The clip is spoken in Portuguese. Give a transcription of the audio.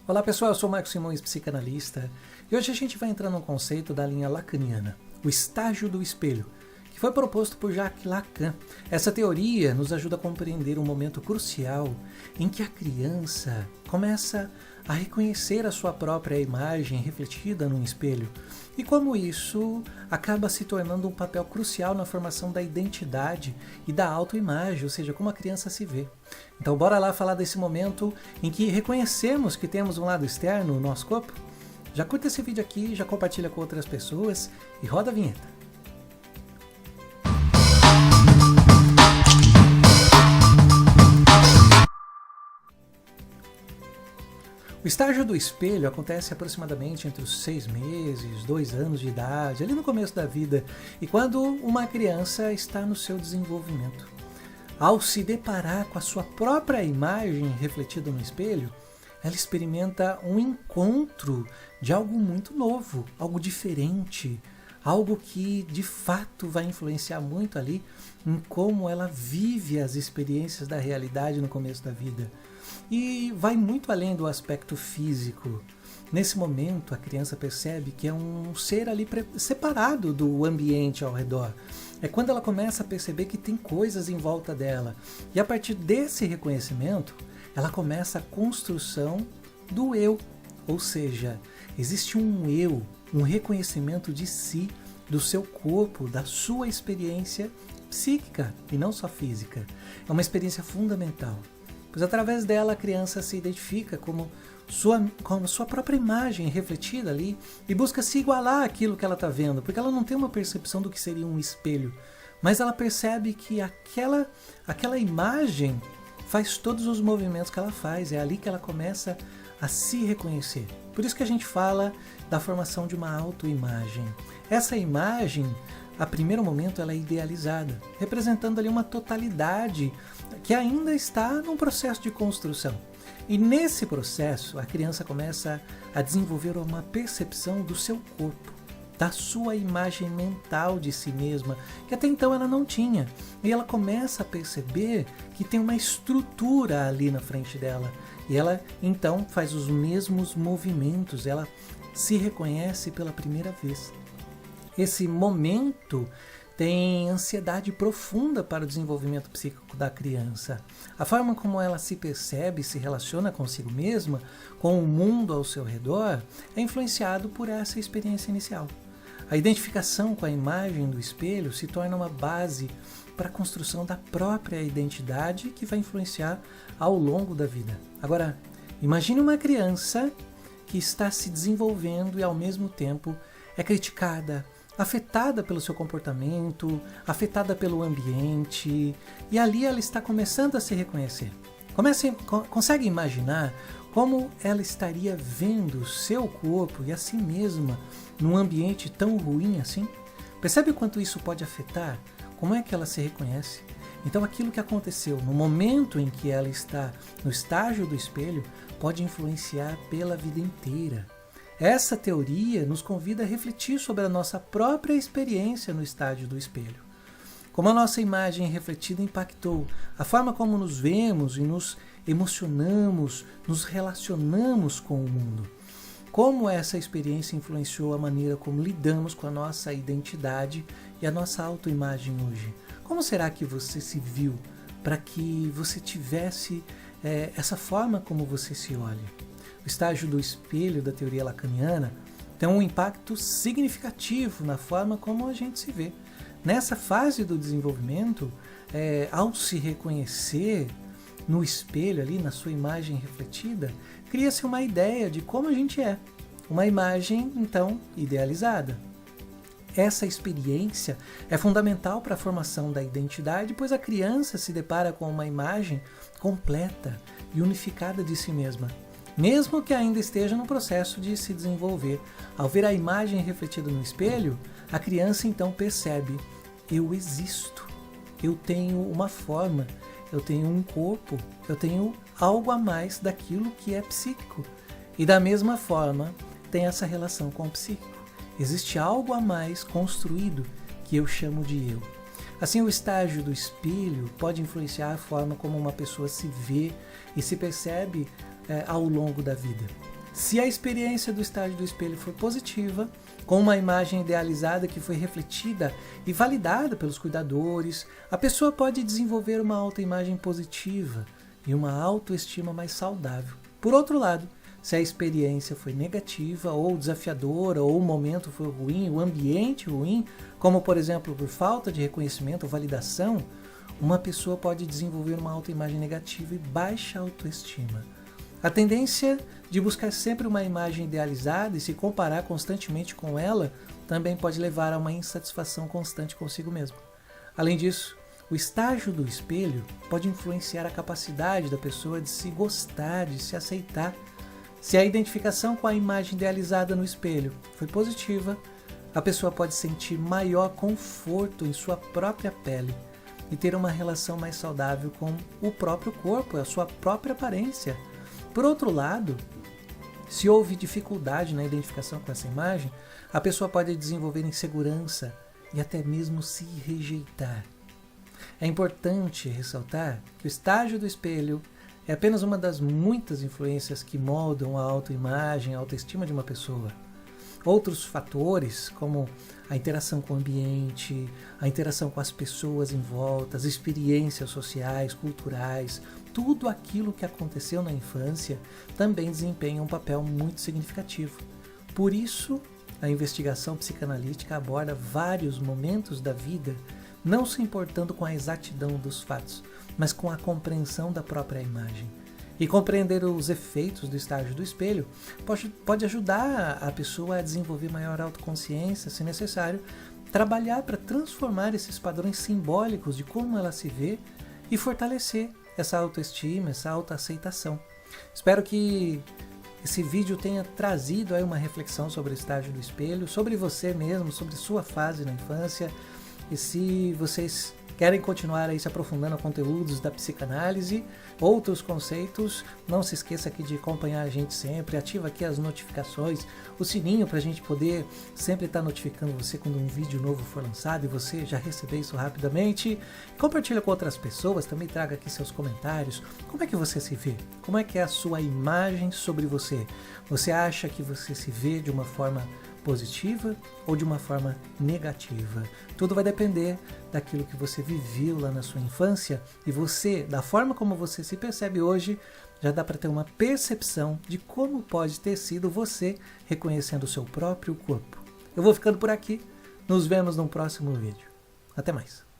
Olá pessoal, eu sou o Marcos Simões, psicanalista, e hoje a gente vai entrar num conceito da linha lacaniana, o estágio do espelho, que foi proposto por Jacques Lacan. Essa teoria nos ajuda a compreender um momento crucial em que a criança começa a reconhecer a sua própria imagem refletida num espelho, e como isso acaba se tornando um papel crucial na formação da identidade e da autoimagem, ou seja, como a criança se vê. Então bora lá falar desse momento em que reconhecemos que temos um lado externo no nosso corpo? Já curta esse vídeo aqui, já compartilha com outras pessoas e roda a vinheta. O estágio do espelho acontece aproximadamente entre os 6 meses, 2 anos de idade, ali no começo da vida, e quando uma criança está no seu desenvolvimento. Ao se deparar com a sua própria imagem refletida no espelho, ela experimenta um encontro de algo muito novo, algo diferente, algo que de fato vai influenciar muito ali em como ela vive as experiências da realidade no começo da vida. E vai muito além do aspecto físico. Nesse momento, a criança percebe que é um ser ali separado do ambiente ao redor. É quando ela começa a perceber que tem coisas em volta dela. E a partir desse reconhecimento, ela começa a construção do eu. Ou seja, existe um eu, um reconhecimento de si, do seu corpo, da sua experiência psíquica e não só física. É uma experiência fundamental, pois através dela a criança se identifica como sua própria imagem refletida ali e busca se igualar àquilo que ela está vendo, porque ela não tem uma percepção do que seria um espelho, mas ela percebe que aquela imagem faz todos os movimentos que ela faz, é ali que ela começa a se reconhecer. Por isso que a gente fala da formação de uma autoimagem. Essa imagem, a primeiro momento, ela é idealizada, representando ali uma totalidade que ainda está num processo de construção. E nesse processo, a criança começa a desenvolver uma percepção do seu corpo, da sua imagem mental de si mesma, que até então ela não tinha. E ela começa a perceber que tem uma estrutura ali na frente dela. E ela, então, faz os mesmos movimentos, ela se reconhece pela primeira vez. Esse momento tem ansiedade profunda para o desenvolvimento psíquico da criança. A forma como ela se percebe, se relaciona consigo mesma, com o mundo ao seu redor, é influenciado por essa experiência inicial. A identificação com a imagem do espelho se torna uma base para a construção da própria identidade que vai influenciar ao longo da vida. Agora, imagine uma criança que está se desenvolvendo e ao mesmo tempo é criticada, afetada pelo seu comportamento, afetada pelo ambiente, e ali ela está começando a se reconhecer. Consegue imaginar como ela estaria vendo o seu corpo e a si mesma num ambiente tão ruim assim? Percebe o quanto isso pode afetar? Como é que ela se reconhece? Então aquilo que aconteceu no momento em que ela está no estágio do espelho pode influenciar pela vida inteira. Essa teoria nos convida a refletir sobre a nossa própria experiência no estágio do espelho. Como a nossa imagem refletida impactou a forma como nos vemos e nos emocionamos, nos relacionamos com o mundo. Como essa experiência influenciou a maneira como lidamos com a nossa identidade e a nossa autoimagem hoje. Como será que você se viu para que você tivesse essa forma como você se olha? O estágio do espelho da teoria lacaniana tem um impacto significativo na forma como a gente se vê. Nessa fase do desenvolvimento, ao se reconhecer no espelho, ali na sua imagem refletida, cria-se uma ideia de como a gente é. Uma imagem, então, idealizada. Essa experiência é fundamental para a formação da identidade, pois a criança se depara com uma imagem completa e unificada de si mesma, mesmo que ainda esteja no processo de se desenvolver. Ao ver a imagem refletida no espelho, a criança então percebe: eu existo, eu tenho uma forma, eu tenho um corpo, eu tenho algo a mais daquilo que é psíquico. E da mesma forma, tem essa relação com o psíquico. Existe algo a mais construído que eu chamo de eu. Assim, o estágio do espelho pode influenciar a forma como uma pessoa se vê e se percebe ao longo da vida. Se a experiência do estágio do espelho for positiva, com uma imagem idealizada que foi refletida e validada pelos cuidadores, a pessoa pode desenvolver uma autoimagem positiva e uma autoestima mais saudável. Por outro lado, se a experiência foi negativa ou desafiadora, ou o momento foi ruim, o ambiente ruim, como por exemplo por falta de reconhecimento ou validação, uma pessoa pode desenvolver uma autoimagem negativa e baixa autoestima. A tendência de buscar sempre uma imagem idealizada e se comparar constantemente com ela também pode levar a uma insatisfação constante consigo mesmo. Além disso, o estágio do espelho pode influenciar a capacidade da pessoa de se gostar, de se aceitar. Se a identificação com a imagem idealizada no espelho foi positiva, a pessoa pode sentir maior conforto em sua própria pele e ter uma relação mais saudável com o próprio corpo, a sua própria aparência. Por outro lado, se houve dificuldade na identificação com essa imagem, a pessoa pode desenvolver insegurança e até mesmo se rejeitar. É importante ressaltar que o estágio do espelho é apenas uma das muitas influências que moldam a autoimagem, a autoestima de uma pessoa. Outros fatores, como a interação com o ambiente, a interação com as pessoas em volta, as experiências sociais, culturais, tudo aquilo que aconteceu na infância também desempenha um papel muito significativo. Por isso, a investigação psicanalítica aborda vários momentos da vida, não se importando com a exatidão dos fatos, mas com a compreensão da própria imagem. E compreender os efeitos do estágio do espelho pode ajudar a pessoa a desenvolver maior autoconsciência, se necessário, trabalhar para transformar esses padrões simbólicos de como ela se vê e fortalecer essa autoestima, essa autoaceitação. Espero que esse vídeo tenha trazido aí uma reflexão sobre o estágio do espelho, sobre você mesmo, sobre sua fase na infância. E se vocês querem continuar aí se aprofundando a conteúdos da psicanálise, outros conceitos, não se esqueça aqui de acompanhar a gente sempre, ativa aqui as notificações, o sininho para a gente poder sempre estar notificando você quando um vídeo novo for lançado e você já receber isso rapidamente. Compartilha com outras pessoas, também traga aqui seus comentários. Como é que você se vê? Como é que é a sua imagem sobre você? Você acha que você se vê de uma forma positiva ou de uma forma negativa? Tudo vai depender daquilo que você viveu lá na sua infância, e você, da forma como você se percebe hoje, já dá para ter uma percepção de como pode ter sido você reconhecendo o seu próprio corpo. Eu vou ficando por aqui, nos vemos no próximo vídeo. Até mais!